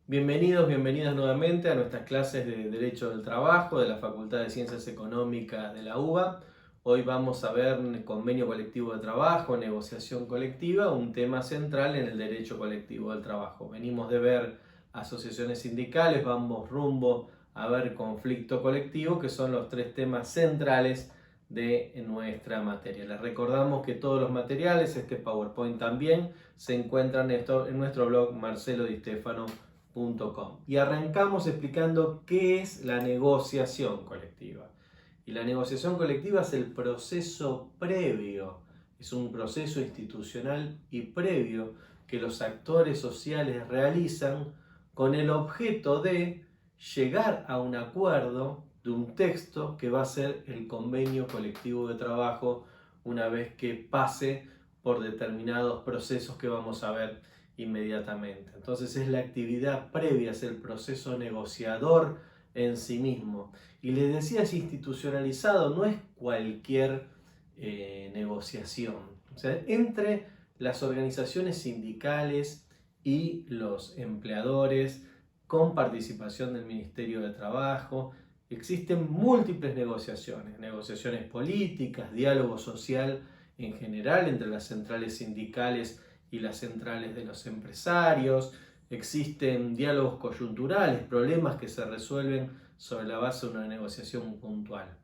Bienvenidos, bienvenidas nuevamente a nuestras clases de Derecho del Trabajo de la Facultad de Ciencias Económicas de la UBA. Hoy vamos a ver convenio colectivo de trabajo, negociación colectiva, un tema central en el derecho colectivo del trabajo. Venimos de ver asociaciones sindicales, vamos rumbo a ver conflicto colectivo, que son los tres temas centrales de nuestra materia. Les recordamos que todos los materiales, este PowerPoint también, se encuentran en nuestro blog marcelodistefano.com. Y arrancamos explicando qué es la negociación colectiva. Y la negociación colectiva es el proceso previo, es un proceso institucional y previo que los actores sociales realizan con el objeto de llegar a un acuerdo de un texto que va a ser el convenio colectivo de trabajo una vez que pase por determinados procesos que vamos a ver inmediatamente. Entonces es la actividad previa, es el proceso negociador en sí mismo. Y les decía, es institucionalizado, no es cualquier negociación. O sea, entre las organizaciones sindicales y los empleadores, con participación del Ministerio de Trabajo, existen múltiples negociaciones, negociaciones políticas, diálogo social en general entre las centrales sindicales y las centrales de los empresarios, existen diálogos coyunturales, problemas que se resuelven sobre la base de una negociación puntual.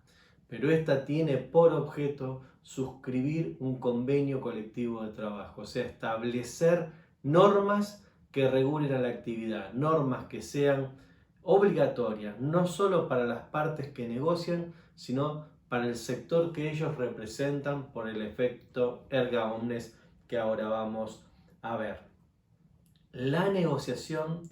Pero esta tiene por objeto suscribir un convenio colectivo de trabajo, o sea, establecer normas que regulen a la actividad, normas que sean obligatorias, no solo para las partes que negocian, sino para el sector que ellos representan por el efecto erga omnes que ahora vamos a ver. La negociación,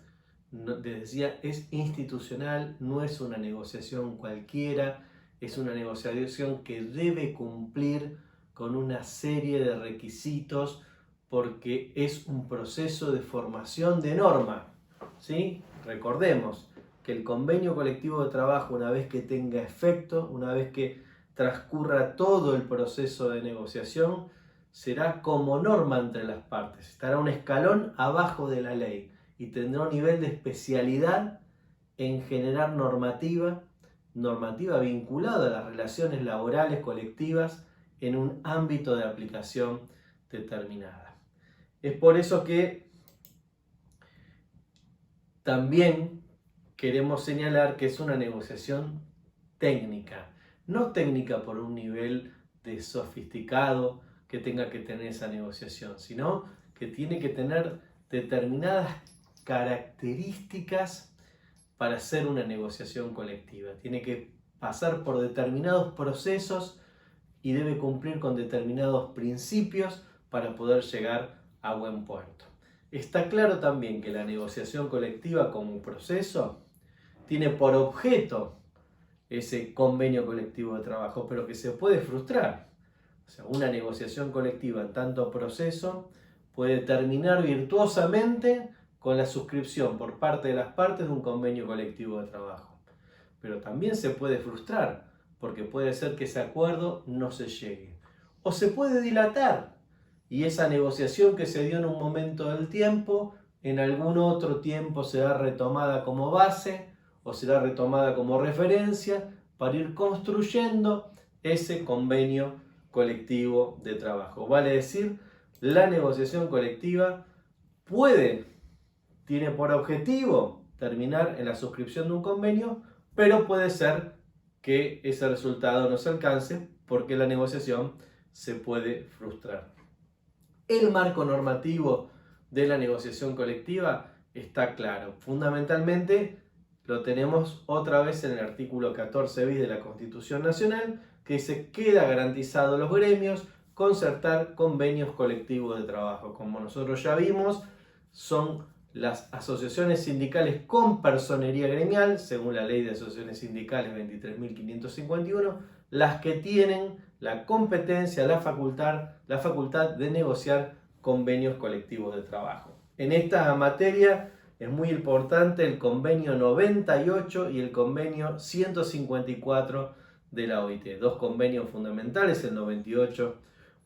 les decía, es institucional, no es una negociación cualquiera, es una negociación que debe cumplir con una serie de requisitos porque es un proceso de formación de norma. ¿Sí? Recordemos que el convenio colectivo de trabajo, una vez que tenga efecto, una vez que transcurra todo el proceso de negociación, será como norma entre las partes, estará un escalón abajo de la ley y tendrá un nivel de especialidad en generar normativa vinculada a las relaciones laborales colectivas en un ámbito de aplicación determinada. Es por eso que también queremos señalar que es una negociación técnica, no técnica por un nivel de sofisticado que tenga que tener esa negociación, sino que tiene que tener determinadas características para hacer una negociación colectiva. Tiene que pasar por determinados procesos y debe cumplir con determinados principios para poder llegar a buen puerto. Está claro también que la negociación colectiva como proceso tiene por objeto ese convenio colectivo de trabajo, pero que se puede frustrar. O sea, una negociación colectiva en tanto proceso puede terminar virtuosamente con la suscripción por parte de las partes de un convenio colectivo de trabajo. Pero también se puede frustrar, porque puede ser que ese acuerdo no se llegue. O se puede dilatar, y esa negociación que se dio en un momento del tiempo, en algún otro tiempo será retomada como base o será retomada como referencia para ir construyendo ese convenio colectivo de trabajo. Vale decir, la negociación colectiva tiene por objetivo terminar en la suscripción de un convenio, pero puede ser que ese resultado no se alcance porque la negociación se puede frustrar. El marco normativo de la negociación colectiva está claro. Fundamentalmente lo tenemos otra vez en el artículo 14 bis de la Constitución Nacional, que dice: queda garantizado a los gremios concertar convenios colectivos de trabajo. Como nosotros ya vimos, son las asociaciones sindicales con personería gremial, según la Ley de Asociaciones Sindicales 23.551, las que tienen la competencia, la facultad de negociar convenios colectivos de trabajo. En esta materia es muy importante el convenio 98 y el convenio 154 de la OIT, dos convenios fundamentales. El 98,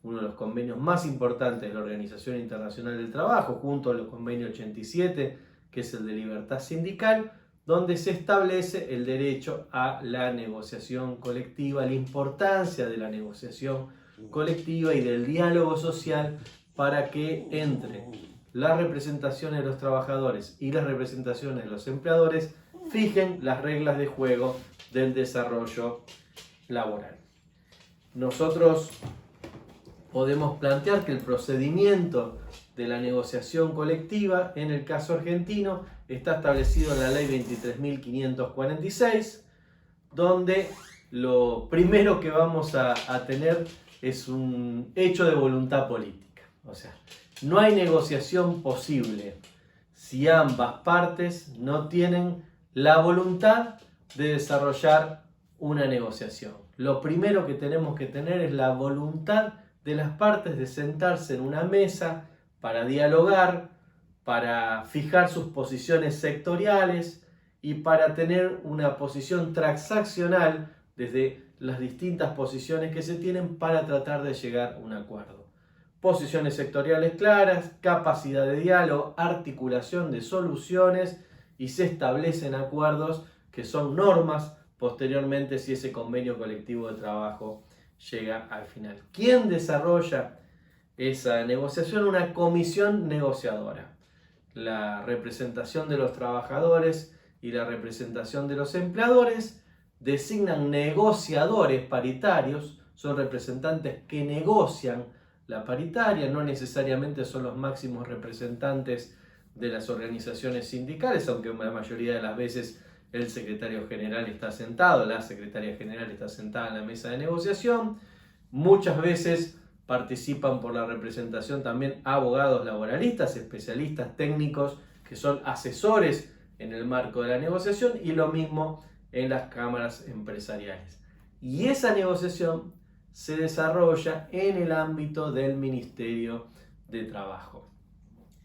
uno de los convenios más importantes de la Organización Internacional del Trabajo, junto a los convenios 87, que es el de libertad sindical, donde se establece el derecho a la negociación colectiva, la importancia de la negociación colectiva y del diálogo social para que entre las representaciones de los trabajadores y las representaciones de los empleadores fijen las reglas de juego del desarrollo laboral. Nosotros podemos plantear que el procedimiento de la negociación colectiva en el caso argentino está establecido en la ley 23.546, donde lo primero que vamos a tener es un hecho de voluntad política. O sea, no hay negociación posible si ambas partes no tienen la voluntad de desarrollar una negociación. Lo primero que tenemos que tener es la voluntad de las partes de sentarse en una mesa para dialogar, para fijar sus posiciones sectoriales y para tener una posición transaccional desde las distintas posiciones que se tienen para tratar de llegar a un acuerdo. Posiciones sectoriales claras, capacidad de diálogo, articulación de soluciones y se establecen acuerdos que son normas posteriormente si ese convenio colectivo de trabajo llega al final. ¿Quién desarrolla esa negociación? Una comisión negociadora. La representación de los trabajadores y la representación de los empleadores designan negociadores paritarios, son representantes que negocian la paritaria, no necesariamente son los máximos representantes de las organizaciones sindicales, aunque la mayoría de las veces el secretario general está sentado, la secretaria general está sentada en la mesa de negociación. Muchas veces participan por la representación también abogados laboralistas, especialistas técnicos que son asesores en el marco de la negociación y lo mismo en las cámaras empresariales. Y esa negociación se desarrolla en el ámbito del Ministerio de Trabajo.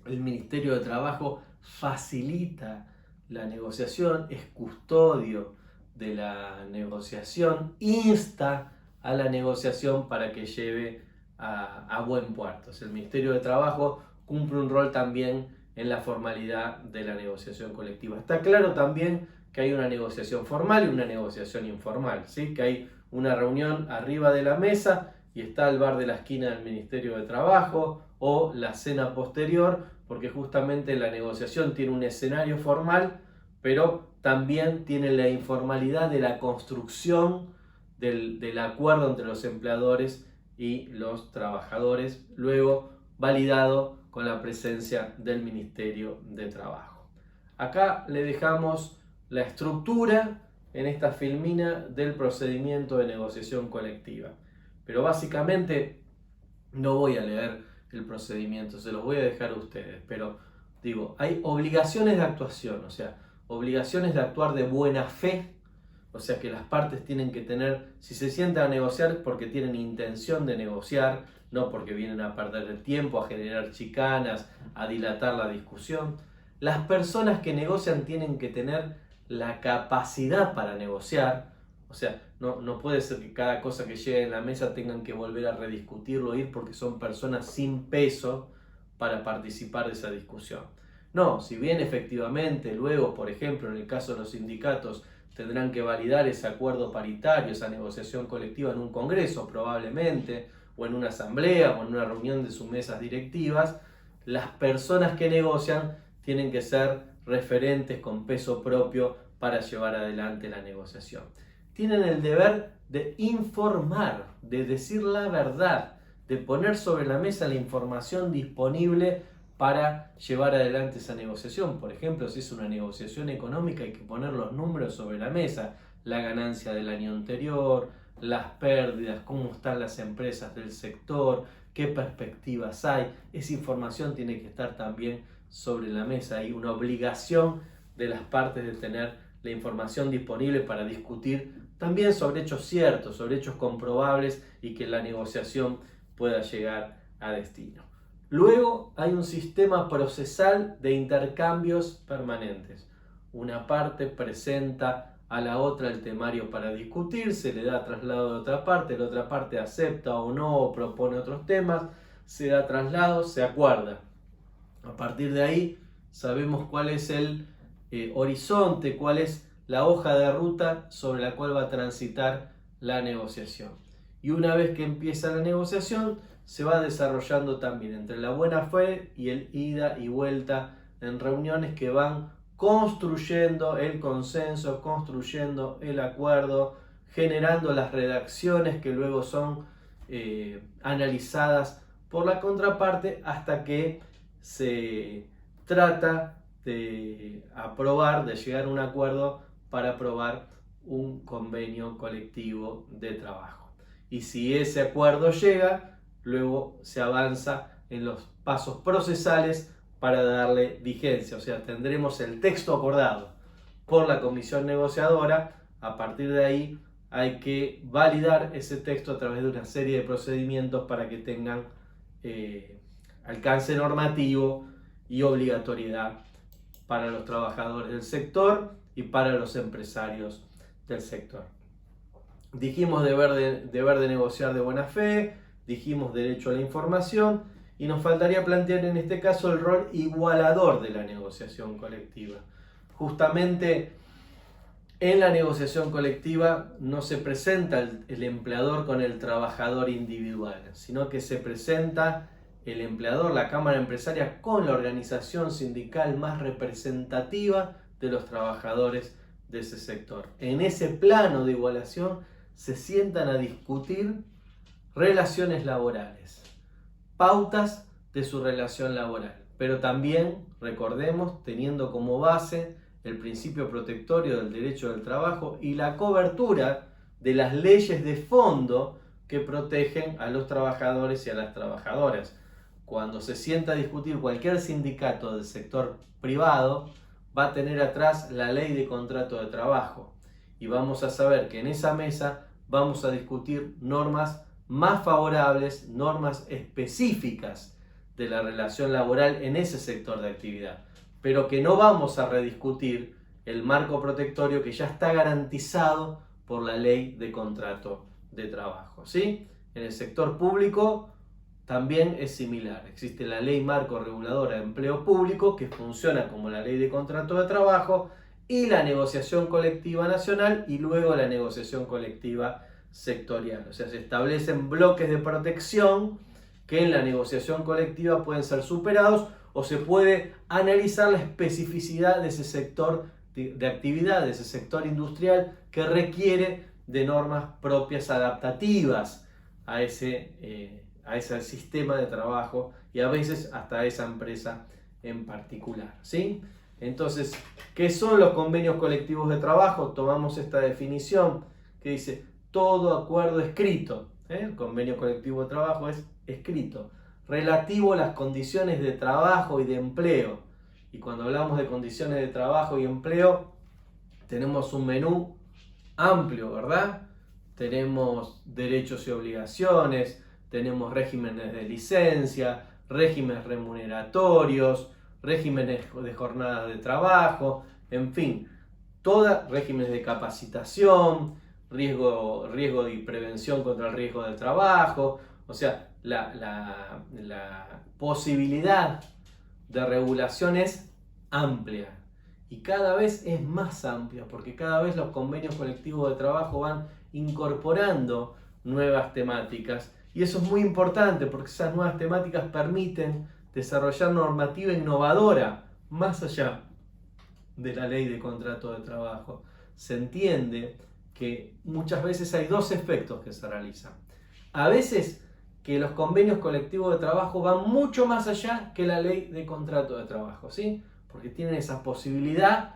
El Ministerio de Trabajo facilita la negociación, es custodio de la negociación, insta a la negociación para que lleve a buen puerto. El Ministerio de Trabajo cumple un rol también en la formalidad de la negociación colectiva. Está claro también que hay una negociación formal y una negociación informal, ¿sí? Que hay una reunión arriba de la mesa y está el bar de la esquina del Ministerio de Trabajo o la cena posterior, porque justamente la negociación tiene un escenario formal, pero también tiene la informalidad de la construcción del acuerdo entre los empleadores y los trabajadores, luego validado con la presencia del Ministerio de Trabajo. Acá le dejamos la estructura en esta filmina del procedimiento de negociación colectiva, pero básicamente no voy a leer el procedimiento, se los voy a dejar a ustedes, pero digo, hay obligaciones de actuación, o sea, obligaciones de actuar de buena fe, o sea que las partes tienen que tener, si se sientan a negociar porque tienen intención de negociar, no porque vienen a perder el tiempo, a generar chicanas, a dilatar la discusión. Las personas que negocian tienen que tener la capacidad para negociar, o sea, no puede ser que cada cosa que llegue en la mesa tengan que volver a rediscutirlo, ir porque son personas sin peso para participar de esa discusión. No, si bien efectivamente luego, por ejemplo, en el caso de los sindicatos, tendrán que validar ese acuerdo paritario, esa negociación colectiva en un congreso probablemente, o en una asamblea, o en una reunión de sus mesas directivas, las personas que negocian tienen que ser referentes con peso propio para llevar adelante la negociación. Tienen el deber de informar, de decir la verdad, de poner sobre la mesa la información disponible para llevar adelante esa negociación. Por ejemplo, si es una negociación económica, hay que poner los números sobre la mesa, la ganancia del año anterior, las pérdidas, cómo están las empresas del sector, qué perspectivas hay. Esa información tiene que estar también sobre la mesa. Hay una obligación de las partes de tener la información disponible para discutir también sobre hechos ciertos, sobre hechos comprobables y que la negociación pueda llegar a destino. Luego hay un sistema procesal de intercambios permanentes. Una parte presenta a la otra el temario para discutir, se le da traslado de otra parte, la otra parte acepta o no o propone otros temas, se da traslado, se acuerda. A partir de ahí sabemos cuál es el horizonte, cuál es la hoja de ruta sobre la cual va a transitar la negociación. Y una vez que empieza la negociación, se va desarrollando también entre la buena fe y el ida y vuelta en reuniones que van construyendo el consenso, construyendo el acuerdo, generando las redacciones que luego son analizadas por la contraparte hasta que se trata de aprobar, de llegar a un acuerdo para aprobar un convenio colectivo de trabajo. Y si ese acuerdo llega, luego se avanza en los pasos procesales para darle vigencia. O sea, tendremos el texto acordado por la comisión negociadora. A partir de ahí hay que validar ese texto a través de una serie de procedimientos para que tengan alcance normativo y obligatoriedad para los trabajadores del sector y para los empresarios del sector. Dijimos deber de negociar de buena fe, dijimos derecho a la información y nos faltaría plantear en este caso el rol igualador de la negociación colectiva. Justamente en la negociación colectiva no se presenta el empleador con el trabajador individual, sino que se presenta el empleador, la Cámara Empresaria, con la organización sindical más representativa de los trabajadores de ese sector. En ese plano de igualación se sientan a discutir relaciones laborales, pautas de su relación laboral, pero también, recordemos, teniendo como base el principio protectorio del derecho del trabajo y la cobertura de las leyes de fondo que protegen a los trabajadores y a las trabajadoras. Cuando se sienta a discutir cualquier sindicato del sector privado, va a tener atrás la ley de contrato de trabajo y vamos a saber que en esa mesa vamos a discutir normas más favorables, normas específicas de la relación laboral en ese sector de actividad, pero que no vamos a rediscutir el marco protectorio que ya está garantizado por la ley de contrato de trabajo, ¿sí? En el sector público también es similar. Existe la ley marco reguladora de empleo público que funciona como la ley de contrato de trabajo y la negociación colectiva nacional y luego la negociación colectiva sectorial. O sea, se establecen bloques de protección que en la negociación colectiva pueden ser superados o se puede analizar la especificidad de ese sector de actividad, de ese sector industrial que requiere de normas propias adaptativas a ese sistema de trabajo y a veces hasta a esa empresa en particular, ¿sí? Entonces, ¿qué son los convenios colectivos de trabajo? Tomamos esta definición que dice todo acuerdo escrito, el convenio colectivo de trabajo es escrito, relativo a las condiciones de trabajo y de empleo. Y cuando hablamos de condiciones de trabajo y empleo, tenemos un menú amplio, ¿verdad? Tenemos derechos y obligaciones, tenemos regímenes de licencia, regímenes remuneratorios, regímenes de jornada de trabajo, en fin, regímenes de capacitación, riesgo y prevención contra el riesgo del trabajo, o sea, la posibilidad de regulación es amplia y cada vez es más amplia porque cada vez los convenios colectivos de trabajo van incorporando nuevas temáticas y eso es muy importante porque esas nuevas temáticas permiten desarrollar normativa innovadora más allá de la ley de contrato de trabajo. Se entiende que muchas veces hay dos efectos que se realizan. A veces que los convenios colectivos de trabajo van mucho más allá que la ley de contrato de trabajo, ¿sí? Porque tienen esa posibilidad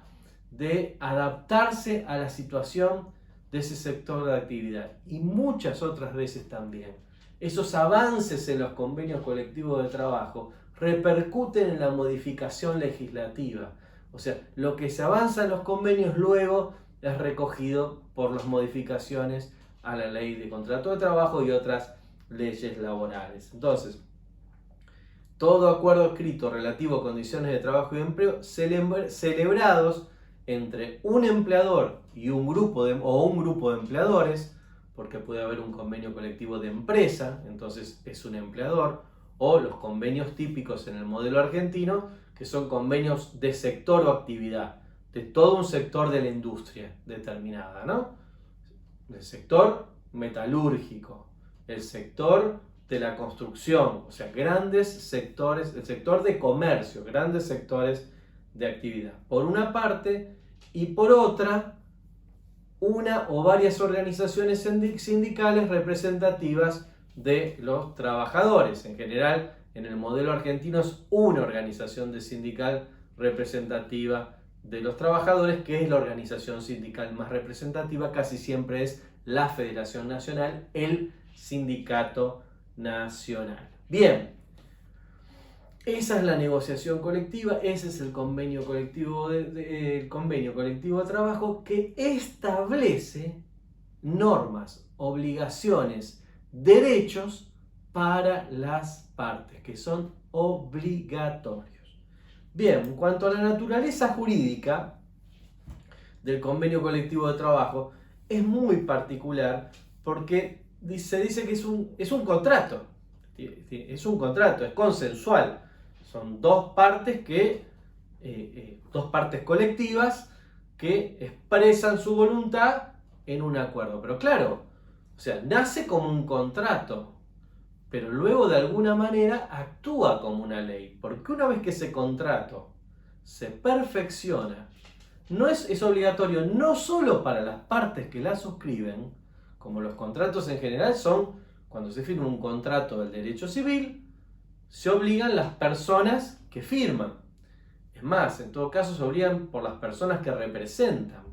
de adaptarse a la situación de ese sector de actividad y muchas otras veces también. Esos avances en los convenios colectivos de trabajo repercuten en la modificación legislativa. O sea, lo que se avanza en los convenios luego es recogido por las modificaciones a la ley de contrato de trabajo y otras leyes laborales. Entonces, todo acuerdo escrito relativo a condiciones de trabajo y empleo celebrados entre un empleador y un grupo de empleadores, porque puede haber un convenio colectivo de empresa, entonces es un empleador, o los convenios típicos en el modelo argentino, que son convenios de sector o actividad, de todo un sector de la industria determinada, ¿no? El sector metalúrgico, el sector de la construcción, o sea, grandes sectores, el sector de comercio, grandes sectores de actividad, por una parte, y por otra, una o varias organizaciones sindicales representativas de los trabajadores. En general, en el modelo argentino es una organización sindical representativa de los trabajadores, que es la organización sindical más representativa, casi siempre es la Federación Nacional, el Sindicato Nacional. Bien, esa es la negociación colectiva, ese es el convenio colectivo el convenio colectivo de trabajo, que establece normas, obligaciones, derechos para las partes, que son obligatorios. Bien, en cuanto a la naturaleza jurídica del convenio colectivo de trabajo, es muy particular porque se dice que es un contrato. Es un contrato, es consensual. Son dos partes dos partes colectivas que expresan su voluntad en un acuerdo. Pero claro, o sea, nace como un contrato, pero luego de alguna manera actúa como una ley. Porque una vez que ese contrato se perfecciona, es obligatorio no solo para las partes que la suscriben, como los contratos en general son, cuando se firma un contrato del derecho civil, se obligan las personas que firman. Es más, en todo caso se obligan por las personas que representan.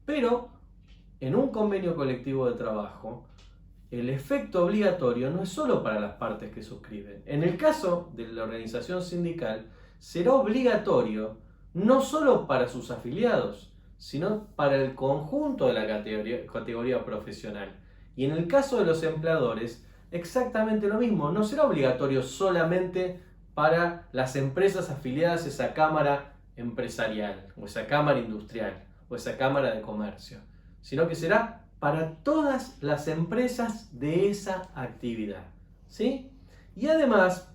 Pero en un convenio colectivo de trabajo, el efecto obligatorio no es solo para las partes que suscriben. En el caso de la organización sindical, será obligatorio no solo para sus afiliados, sino para el conjunto de la categoría profesional. Y en el caso de los empleadores, exactamente lo mismo. No será obligatorio solamente para las empresas afiliadas a esa cámara empresarial, o esa cámara industrial, o esa cámara de comercio, sino que será para todas las empresas de esa actividad, ¿sí? Y además,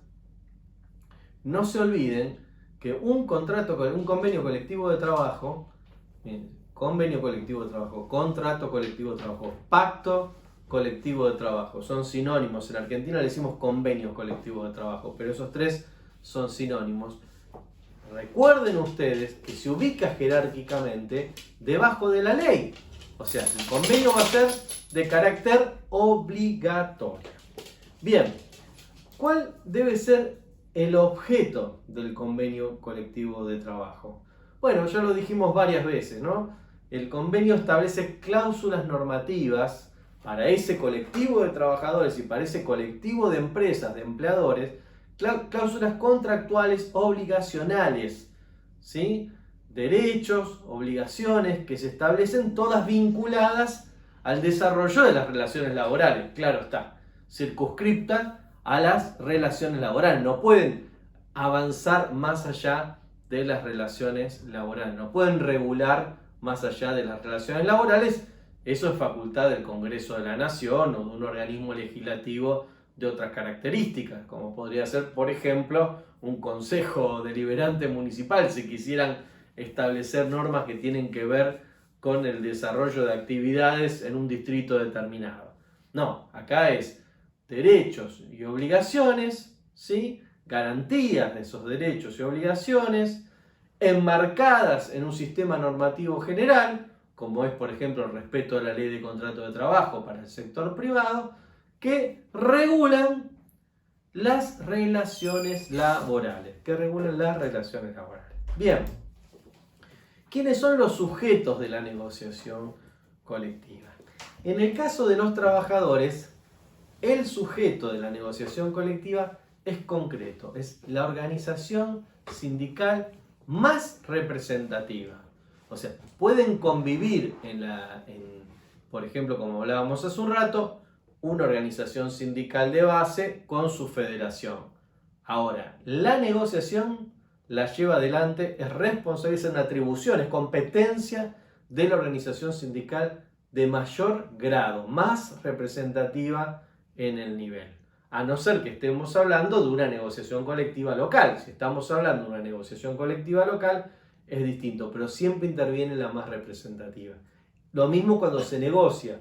no se olviden que un convenio colectivo de trabajo, convenio colectivo de trabajo, contrato colectivo de trabajo, pacto colectivo de trabajo, son sinónimos. En Argentina le decimos convenio colectivo de trabajo, pero esos tres son sinónimos. Recuerden ustedes que se ubica jerárquicamente debajo de la ley. O sea, el convenio va a ser de carácter obligatorio. Bien, ¿cuál debe ser el objeto del convenio colectivo de trabajo? Bueno, ya lo dijimos varias veces, ¿no? El convenio establece cláusulas normativas para ese colectivo de trabajadores y para ese colectivo de empresas, de empleadores, cláusulas contractuales obligacionales, ¿sí? Derechos, obligaciones que se establecen todas vinculadas al desarrollo de las relaciones laborales, claro está, circunscriptas a las relaciones laborales. No pueden avanzar más allá de las relaciones laborales, no pueden regular más allá de las relaciones laborales. Eso es facultad del Congreso de la Nación o de un organismo legislativo de otras características, como podría ser, por ejemplo, un consejo deliberante municipal, si quisieran establecer normas que tienen que ver con el desarrollo de actividades en un distrito determinado. No, acá es derechos y obligaciones, ¿sí? Garantías de esos derechos y obligaciones, enmarcadas en un sistema normativo general, como es, por ejemplo, el respeto a la ley de contrato de trabajo para el sector privado, que regulan las relaciones laborales. Bien, ¿quiénes son los sujetos de la negociación colectiva? En el caso de los trabajadores, el sujeto de la negociación colectiva es concreto, es la organización sindical más representativa. O sea, pueden convivir por ejemplo, como hablábamos hace un rato, una organización sindical de base con su federación. Ahora, la negociación la lleva adelante, es responsabilidad, es una atribución, es competencia de la organización sindical de mayor grado, más representativa en el nivel. a no ser que estemos hablando de una negociación colectiva local. Si estamos hablando de una negociación colectiva local, es distinto, pero siempre interviene la más representativa. Lo mismo cuando se negocia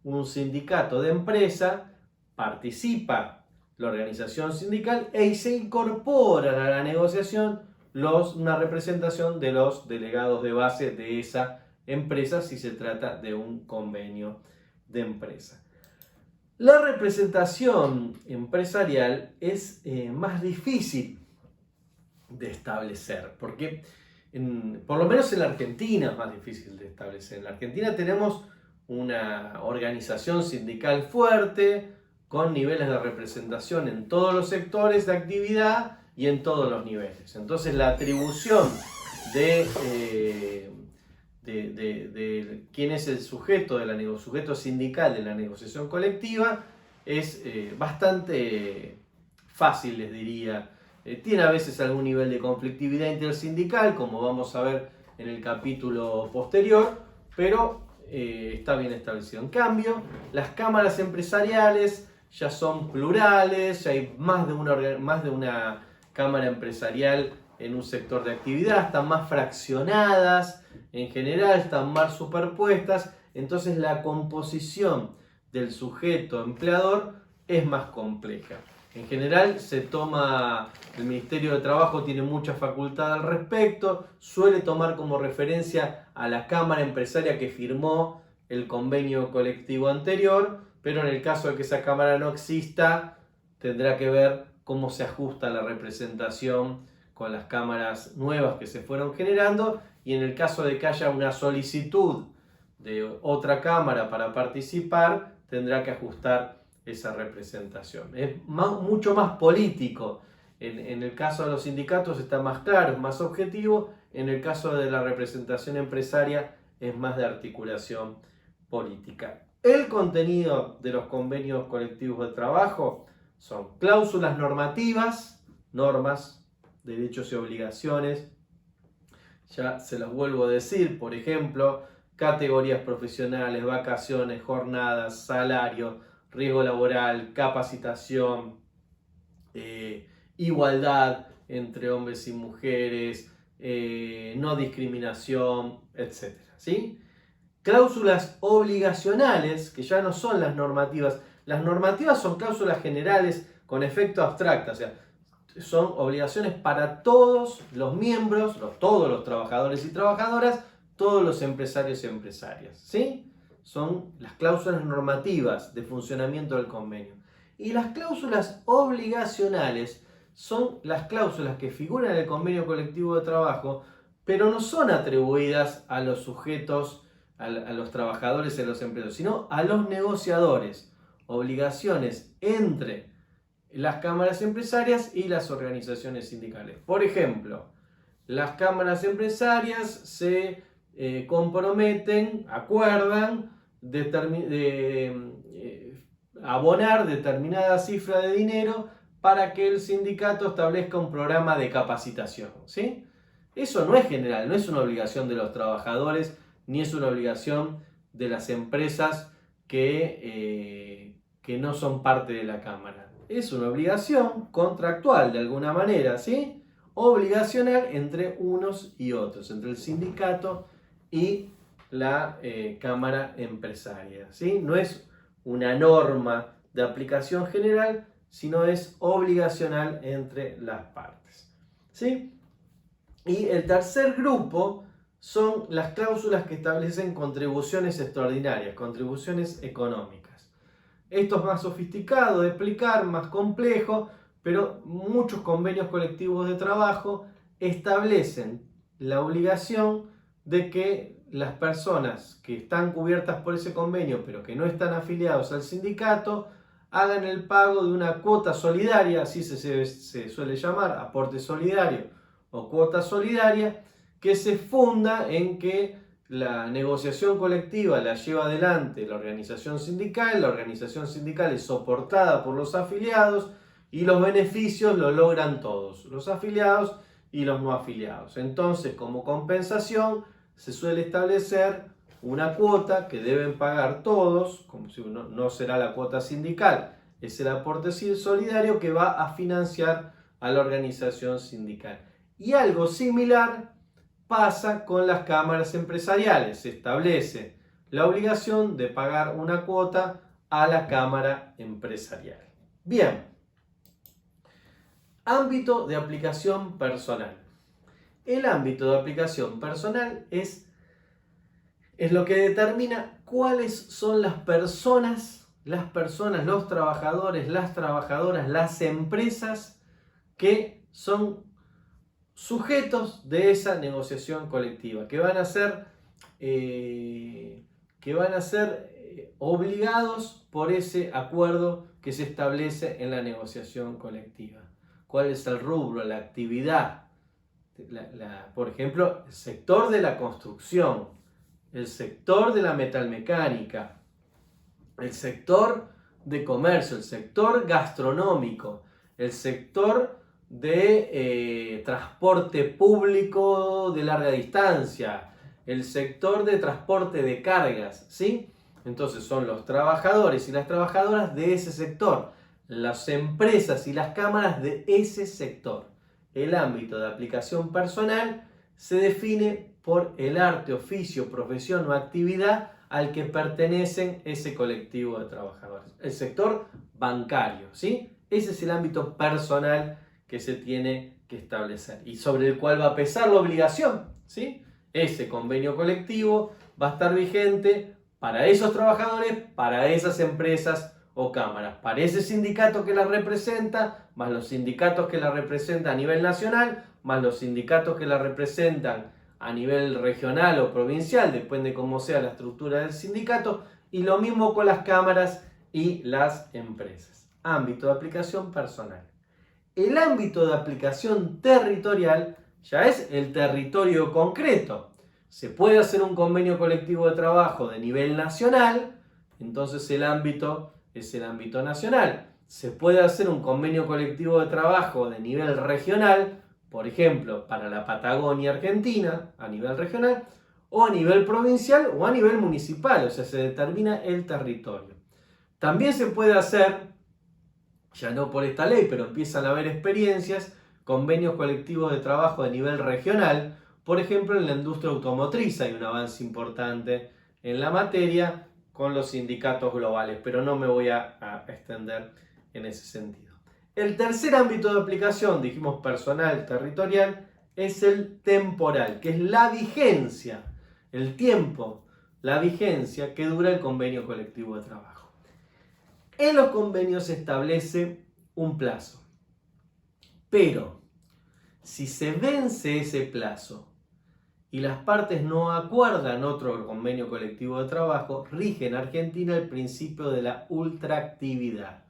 un sindicato de empresa, participa la organización sindical y se incorpora a la negociación una representación de los delegados de base de esa empresa si se trata de un convenio de empresa. La representación empresarial es más difícil de establecer, porque por lo menos en la Argentina es más difícil de establecer. En la Argentina tenemos una organización sindical fuerte, con niveles de representación en todos los sectores de actividad y en todos los niveles. Entonces la atribución de quién es el sujeto, sujeto sindical de la negociación colectiva es bastante fácil, les diría. Tiene a veces algún nivel de conflictividad intersindical, como vamos a ver en el capítulo posterior, pero está bien establecido. En cambio, las cámaras empresariales ya son plurales, ya hay más de una cámara empresarial en un sector de actividad, están más fraccionadas, en general están más superpuestas, entonces la composición del sujeto empleador es más compleja. En general el Ministerio de Trabajo tiene mucha facultad al respecto, suele tomar como referencia a la cámara empresaria que firmó el convenio colectivo anterior, pero en el caso de que esa cámara no exista, tendrá que ver cómo se ajusta la representación con las cámaras nuevas que se fueron generando, y en el caso de que haya una solicitud de otra cámara para participar, tendrá que ajustar esa representación. Es mucho más político. En el caso de los sindicatos está más claro, es más objetivo. En el caso de la representación empresaria es más de articulación política. El contenido de los convenios colectivos de trabajo son cláusulas normativas, normas, derechos y obligaciones. Ya se los vuelvo a decir, por ejemplo, categorías profesionales, vacaciones, jornadas, salario, riesgo laboral, capacitación, igualdad entre hombres y mujeres, no discriminación, etc. ¿Sí? Cláusulas obligacionales, que ya no son las normativas. Las normativas son cláusulas generales con efecto abstracto, o sea, son obligaciones para todos los miembros, todos los trabajadores y trabajadoras, todos los empresarios y empresarias, ¿sí? Son las cláusulas normativas de funcionamiento del convenio. Y las cláusulas obligacionales son las cláusulas que figuran en el convenio colectivo de trabajo, pero no son atribuidas a los sujetos, a los trabajadores y a los empleados, sino a los negociadores. Obligaciones entre las cámaras empresarias y las organizaciones sindicales. Por ejemplo, las cámaras empresarias se comprometen, acuerdan abonar determinada cifra de dinero para que el sindicato establezca un programa de capacitación, ¿sí? Eso no es general, no es una obligación de los trabajadores, ni es una obligación de las empresas que no son parte de la cámara. Es una obligación contractual de alguna manera, ¿sí? Obligacional entre unos y otros, entre el sindicato y la cámara empresaria, ¿sí? No es una norma de aplicación general, sino es obligacional entre las partes, ¿sí? Y el tercer grupo son las cláusulas que establecen contribuciones extraordinarias, contribuciones económicas. Esto es más sofisticado de explicar, más complejo, pero muchos convenios colectivos de trabajo establecen la obligación de que las personas que están cubiertas por ese convenio, pero que no están afiliados al sindicato, hagan el pago de una cuota solidaria, así se suele llamar, aporte solidario o cuota solidaria, que se funda en que la negociación colectiva la lleva adelante la organización sindical es soportada por los afiliados y los beneficios lo logran todos, los afiliados y los no afiliados. Entonces, como compensación, se suele establecer una cuota que deben pagar todos, como si no será la cuota sindical es el aporte solidario que va a financiar a la organización sindical. Y algo similar pasa con las cámaras empresariales. Se establece la obligación de pagar una cuota a la cámara empresarial. Bien, ámbito de aplicación personal. El ámbito de aplicación personal es lo que determina cuáles son las personas, los trabajadores, las trabajadoras, las empresas que son sujetos de esa negociación colectiva, que van a ser obligados por ese acuerdo que se establece en la negociación colectiva. ¿Cuál es el rubro, la actividad? Por ejemplo, el sector de la construcción, el sector de la metalmecánica, el sector de comercio, el sector gastronómico, el sector de transporte público de larga distancia, el sector de transporte de cargas, ¿sí? Entonces son los trabajadores y las trabajadoras de ese sector, las empresas y las cámaras de ese sector. El ámbito de aplicación personal se define por el arte, oficio, profesión o actividad al que pertenecen ese colectivo de trabajadores. El sector bancario, ¿sí? Ese es el ámbito personal que se tiene que establecer y sobre el cual va a pesar la obligación, ¿sí? Ese convenio colectivo va a estar vigente para esos trabajadores, para esas empresas o cámaras, para ese sindicato que las representa, más los sindicatos que la representan a nivel nacional, más los sindicatos que la representan a nivel regional o provincial, depende de cómo sea la estructura del sindicato, y lo mismo con las cámaras y las empresas. Ámbito de aplicación personal. El ámbito de aplicación territorial ya es el territorio concreto. Se puede hacer un convenio colectivo de trabajo de nivel nacional, entonces el ámbito es el ámbito nacional. Se puede hacer un convenio colectivo de trabajo de nivel regional, por ejemplo, para la Patagonia Argentina, a nivel regional, o a nivel provincial o a nivel municipal, o sea, se determina el territorio. También se puede hacer, ya no por esta ley, pero empiezan a haber experiencias, convenios colectivos de trabajo de nivel regional, por ejemplo, en la industria automotriz hay un avance importante en la materia con los sindicatos globales, pero no me voy a extender en ese sentido. El tercer ámbito de aplicación, dijimos personal, territorial, es el temporal, que es la vigencia, el tiempo, la vigencia que dura el convenio colectivo de trabajo. En los convenios se establece un plazo, pero si se vence ese plazo y las partes no acuerdan otro convenio colectivo de trabajo, rige en Argentina el principio de la ultraactividad.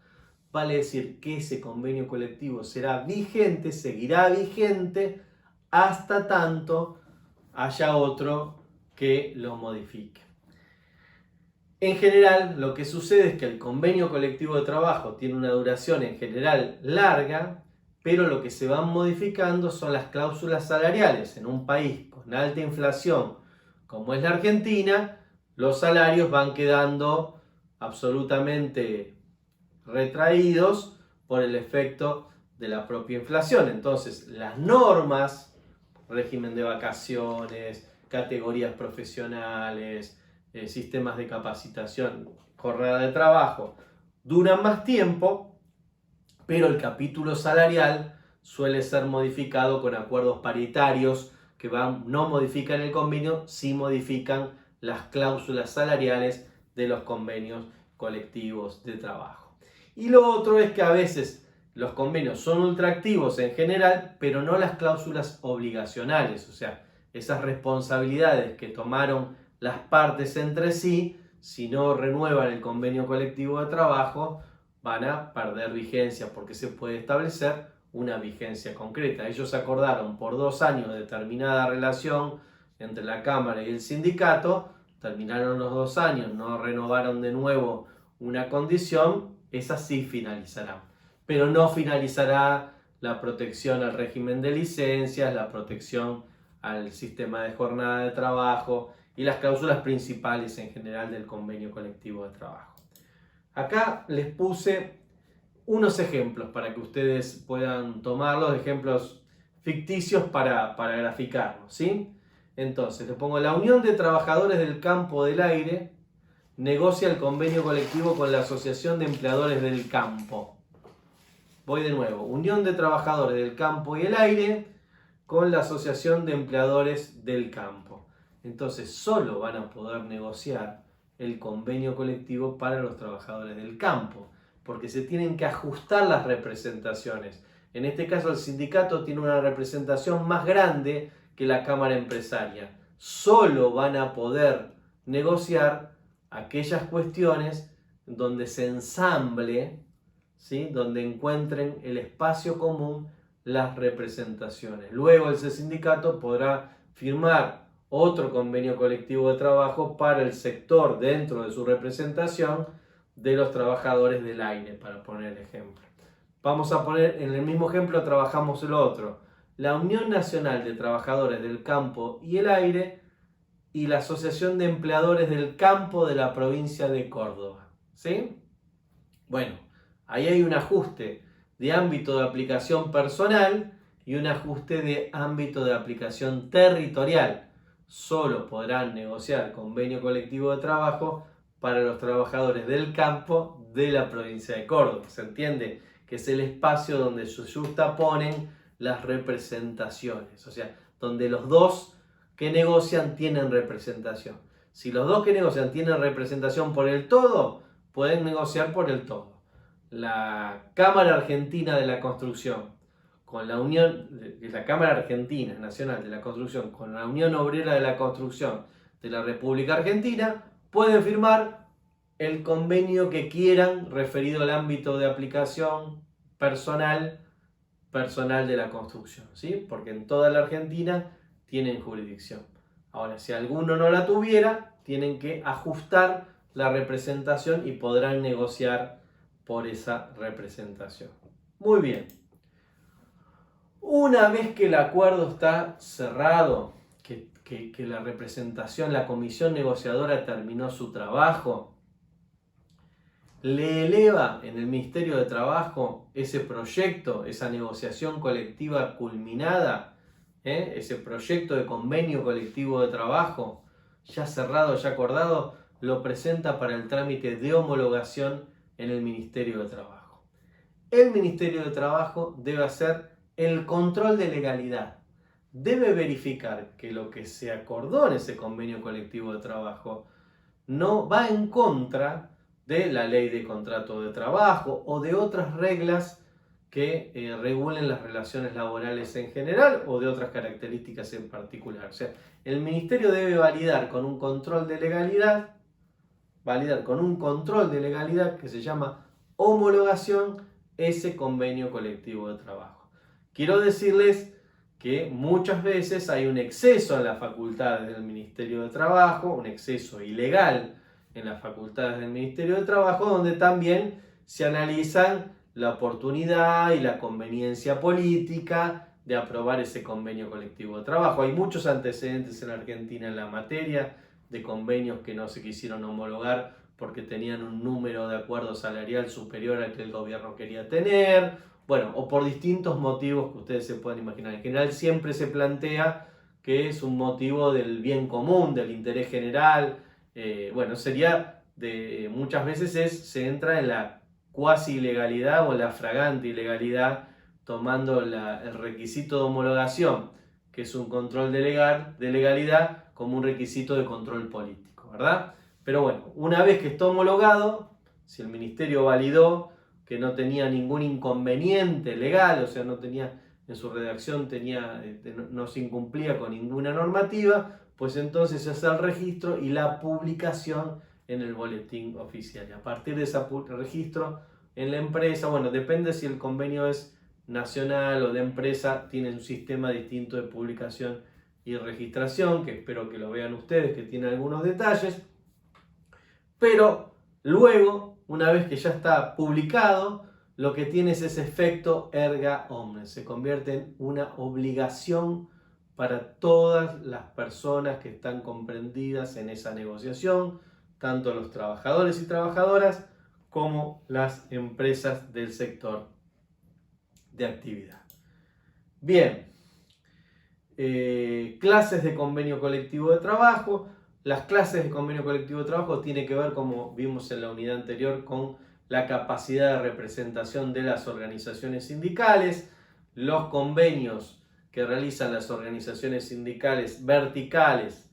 Vale decir que ese convenio colectivo será vigente, seguirá vigente hasta tanto haya otro que lo modifique. En general, lo que sucede es que el convenio colectivo de trabajo tiene una duración en general larga, pero lo que se van modificando son las cláusulas salariales. En un país con alta inflación como es la Argentina, los salarios van quedando absolutamente retraídos por el efecto de la propia inflación. Entonces, las normas, régimen de vacaciones, categorías profesionales, sistemas de capacitación, jornada de trabajo, duran más tiempo, pero el capítulo salarial suele ser modificado con acuerdos paritarios que no modifican el convenio, sí modifican las cláusulas salariales de los convenios colectivos de trabajo. Y lo otro es que a veces los convenios son ultraactivos en general, pero no las cláusulas obligacionales, o sea, esas responsabilidades que tomaron las partes entre sí, si no renuevan el convenio colectivo de trabajo, van a perder vigencia porque se puede establecer una vigencia concreta. Ellos acordaron por 2 años determinada relación entre la Cámara y el sindicato, terminaron los 2 años, no renovaron de nuevo una condición, esa sí finalizará. Pero no finalizará la protección al régimen de licencias, la protección al sistema de jornada de trabajo y las cláusulas principales en general del convenio colectivo de trabajo. Acá les puse unos ejemplos para que ustedes puedan tomarlos, ejemplos ficticios para graficarlos, ¿sí? Entonces, les pongo: la Unión de Trabajadores del Campo del Aire negocia el convenio colectivo con la Asociación de Empleadores del Campo. Voy de nuevo: Unión de Trabajadores del Campo y el Aire con la Asociación de Empleadores del Campo. Entonces, solo van a poder negociar el convenio colectivo para los trabajadores del campo, porque se tienen que ajustar las representaciones. En este caso, el sindicato tiene una representación más grande que la Cámara Empresaria. Solo van a poder negociar aquellas cuestiones donde se ensamble, ¿sí? Donde encuentren el espacio común las representaciones. Luego ese sindicato podrá firmar otro convenio colectivo de trabajo para el sector dentro de su representación de los trabajadores del aire, para poner el ejemplo. Vamos a poner en el mismo ejemplo, trabajamos el otro: la Unión Nacional de Trabajadores del Campo y el Aire y la Asociación de Empleadores del Campo de la provincia de Córdoba, ¿sí? Bueno, ahí hay un ajuste de ámbito de aplicación personal y un ajuste de ámbito de aplicación territorial. Solo podrán negociar convenio colectivo de trabajo para los trabajadores del campo de la provincia de Córdoba. ¿Se entiende? Que es el espacio donde se justaponen las representaciones, o sea, donde los dos que negocian tienen representación. Si los dos que negocian tienen representación por el todo, pueden negociar por el todo. La Cámara Argentina de la Construcción con la Unión, la Cámara Argentina Nacional de la Construcción con la Unión Obrera de la Construcción de la República Argentina pueden firmar el convenio que quieran referido al ámbito de aplicación personal de la construcción, ¿sí? Porque en toda la Argentina tienen jurisdicción. Ahora, si alguno no la tuviera, tienen que ajustar la representación y podrán negociar por esa representación. Muy bien. Una vez que el acuerdo está cerrado, que la representación, la comisión negociadora terminó su trabajo, le eleva en el Ministerio de Trabajo ese proyecto, esa negociación colectiva culminada, ese proyecto de convenio colectivo de trabajo, ya cerrado, ya acordado, lo presenta para el trámite de homologación en el Ministerio de Trabajo. El Ministerio de Trabajo debe hacer el control de legalidad. Debe verificar que lo que se acordó en ese convenio colectivo de trabajo no va en contra de la ley de contrato de trabajo o de otras reglas que regulen las relaciones laborales en general o de otras características en particular. O sea, el Ministerio debe validar con un control de legalidad, que se llama homologación, ese convenio colectivo de trabajo. Quiero decirles que muchas veces hay un exceso en las facultades del Ministerio de Trabajo, un exceso ilegal en las facultades del Ministerio de Trabajo, donde también se analizan la oportunidad y la conveniencia política de aprobar ese convenio colectivo de trabajo. Hay muchos antecedentes en Argentina en la materia de convenios que no se quisieron homologar porque tenían un número de acuerdo salarial superior al que el gobierno quería tener, bueno, o por distintos motivos que ustedes se pueden imaginar. En general siempre se plantea que es un motivo del bien común, del interés general. Bueno, sería muchas veces se entra en la cuasi ilegalidad o la fragante ilegalidad, tomando el requisito de homologación, que es un control de legalidad, como un requisito de control político, ¿verdad? Pero bueno, una vez que está homologado, si el ministerio validó que no tenía ningún inconveniente legal, o sea, no tenía en su redacción no se incumplía con ninguna normativa, pues entonces se hace el registro y la publicación en el boletín oficial. Y a partir de ese registro en la empresa, bueno, depende si el convenio es nacional o de empresa, tiene un sistema distinto de publicación y registración, que espero que lo vean ustedes, que tiene algunos detalles. Pero luego, una vez que ya está publicado, lo que tiene es ese efecto erga omnes. Se convierte en una obligación para todas las personas que están comprendidas en esa negociación, tanto los trabajadores y trabajadoras como las empresas del sector de actividad. Bien, clases de convenio colectivo de trabajo. Las clases de convenio colectivo de trabajo tienen que ver, como vimos en la unidad anterior, con la capacidad de representación de las organizaciones sindicales. Los convenios que realizan las organizaciones sindicales verticales,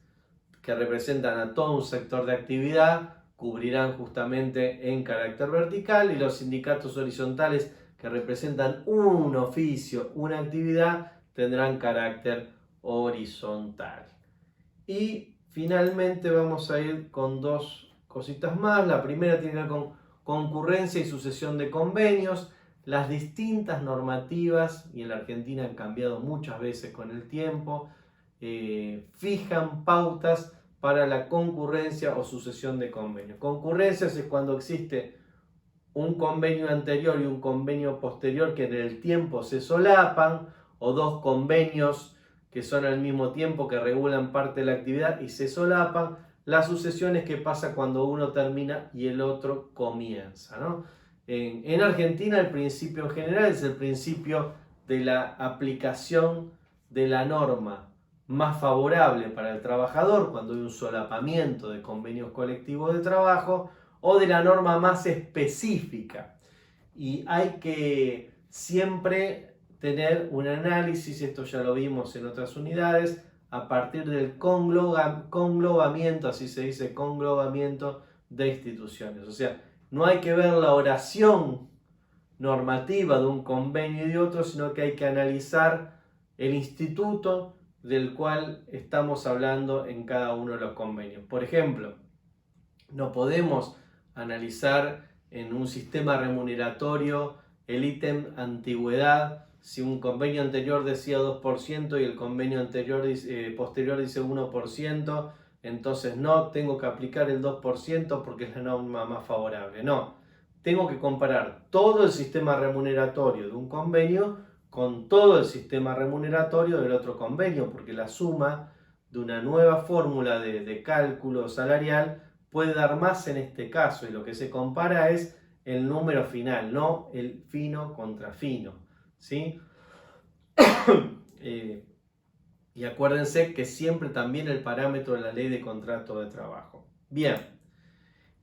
que representan a todo un sector de actividad, cubrirán justamente en carácter vertical, y los sindicatos horizontales que representan un oficio, una actividad, tendrán carácter horizontal. Y finalmente vamos a ir con dos cositas más. La primera tiene que ver con concurrencia y sucesión de convenios. Las distintas normativas, y en la Argentina han cambiado muchas veces con el tiempo, fijan pautas para la concurrencia o sucesión de convenios. Concurrencias es cuando existe un convenio anterior y un convenio posterior que en el tiempo se solapan, o dos convenios que son al mismo tiempo, que regulan parte de la actividad y se solapan. La sucesión es que pasa cuando uno termina y el otro comienza, ¿no? En Argentina el principio en general es el principio de la aplicación de la norma más favorable para el trabajador cuando hay un solapamiento de convenios colectivos de trabajo, o de la norma más específica. Y hay que siempre tener un análisis, esto ya lo vimos en otras unidades, a partir del conglobamiento, así se dice, conglobamiento de instituciones. O sea, no hay que ver la oración normativa de un convenio y de otro, sino que hay que analizar el instituto del cual estamos hablando en cada uno de los convenios. Por ejemplo, no podemos analizar en un sistema remuneratorio el ítem antigüedad si un convenio anterior decía 2% y el convenio posterior dice 1%, entonces no tengo que aplicar el 2% porque es la norma más favorable. No, tengo que comparar todo el sistema remuneratorio de un convenio con todo el sistema remuneratorio del otro convenio, porque la suma de una nueva fórmula de cálculo salarial puede dar más en este caso, y lo que se compara es el número final, no el fino contra fino, ¿sí? Y acuérdense que siempre también el parámetro de la ley de contrato de trabajo. Bien,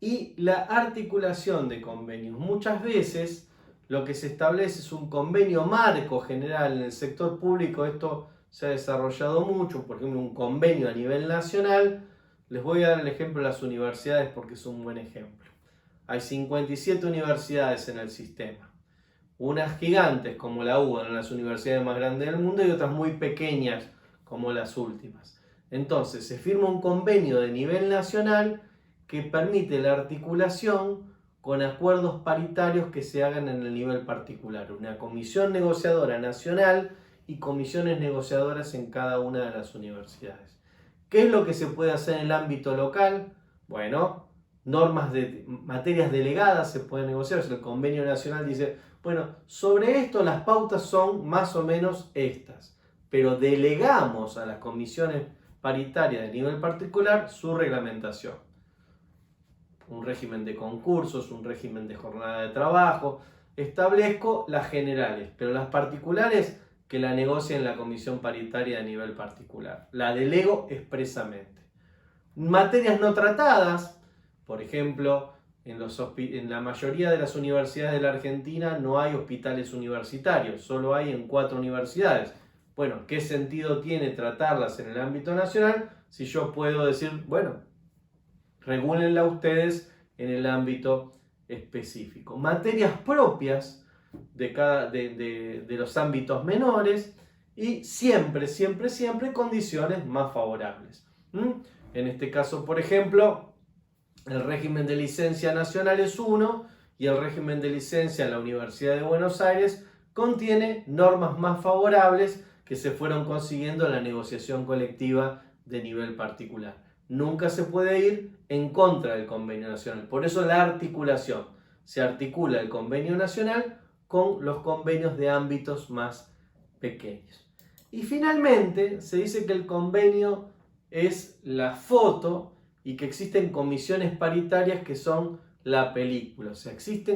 y la articulación de convenios. Muchas veces lo que se establece es un convenio marco general. En el sector público esto se ha desarrollado mucho, por ejemplo un convenio a nivel nacional. Les voy a dar el ejemplo de las universidades porque es un buen ejemplo. Hay 57 universidades en el sistema. Unas gigantes como la UBA, las universidades más grandes del mundo, y otras muy pequeñas como las últimas. Entonces se firma un convenio de nivel nacional que permite la articulación con acuerdos paritarios que se hagan en el nivel particular. Una comisión negociadora nacional y comisiones negociadoras en cada una de las universidades. ¿Qué es lo que se puede hacer en el ámbito local? Bueno, normas de materias delegadas se pueden negociar. El convenio nacional dice, bueno, sobre esto las pautas son más o menos estas, pero delegamos a las comisiones paritarias de nivel particular su reglamentación. Un régimen de concursos, un régimen de jornada de trabajo. Establezco las generales, pero las particulares que la negocien la comisión paritaria de nivel particular. La delego expresamente. Materias no tratadas, por ejemplo, en la mayoría de las universidades de la Argentina no hay hospitales universitarios, solo hay en 4 universidades. Bueno, ¿qué sentido tiene tratarlas en el ámbito nacional si yo puedo decir, bueno, regúlenla ustedes en el ámbito específico? Materias propias de los ámbitos menores, y siempre condiciones más favorables. En este caso, por ejemplo, el régimen de licencia nacional es uno, y el régimen de licencia en la Universidad de Buenos Aires contiene normas más favorables que se fueron consiguiendo en la negociación colectiva de nivel particular. Nunca se puede ir en contra del convenio nacional. Por eso la articulación. Se articula el convenio nacional con los convenios de ámbitos más pequeños. Y finalmente se dice que el convenio es la foto y que existen comisiones paritarias que son la película. O sea,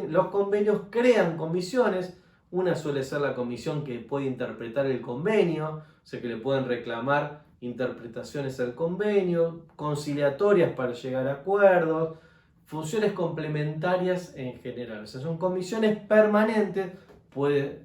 los convenios crean comisiones. Una suele ser la comisión que puede interpretar el convenio, o sea que le pueden reclamar interpretaciones al convenio, conciliatorias para llegar a acuerdos, funciones complementarias en general. O sea, son comisiones permanentes.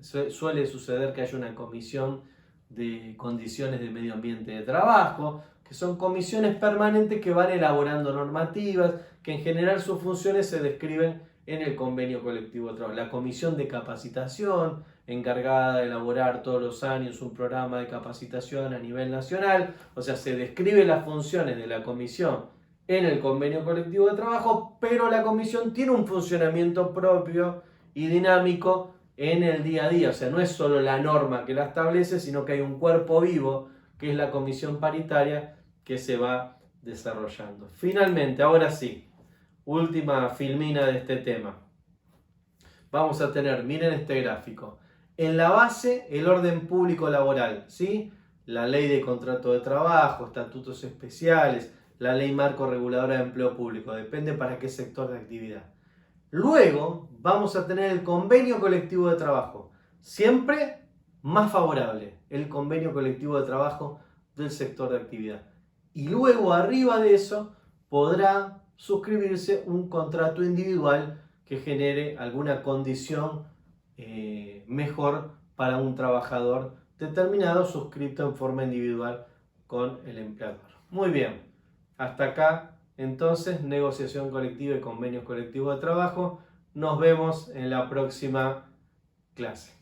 Suele suceder que haya una comisión de condiciones de medio ambiente de trabajo, que son comisiones permanentes que van elaborando normativas, que en general sus funciones se describen en el convenio colectivo de trabajo. La comisión de capacitación, encargada de elaborar todos los años un programa de capacitación a nivel nacional, o sea, se describen las funciones de la comisión en el convenio colectivo de trabajo, pero la comisión tiene un funcionamiento propio y dinámico en el día a día. O sea, no es solo la norma que la establece, sino que hay un cuerpo vivo, que es la comisión paritaria, que se va desarrollando. Finalmente, ahora sí, última filmina de este tema. Vamos a tener, miren este gráfico, en la base el orden público laboral, ¿sí? La ley de contrato de trabajo, estatutos especiales, la ley marco reguladora de empleo público, depende para qué sector de actividad. Luego vamos a tener el convenio colectivo de trabajo, siempre más favorable, el convenio colectivo de trabajo del sector de actividad. Y luego arriba de eso podrá suscribirse un contrato individual que genere alguna condición mejor para un trabajador determinado suscrito en forma individual con el empleador. Muy bien, hasta acá entonces negociación colectiva y convenios colectivos de trabajo. Nos vemos en la próxima clase.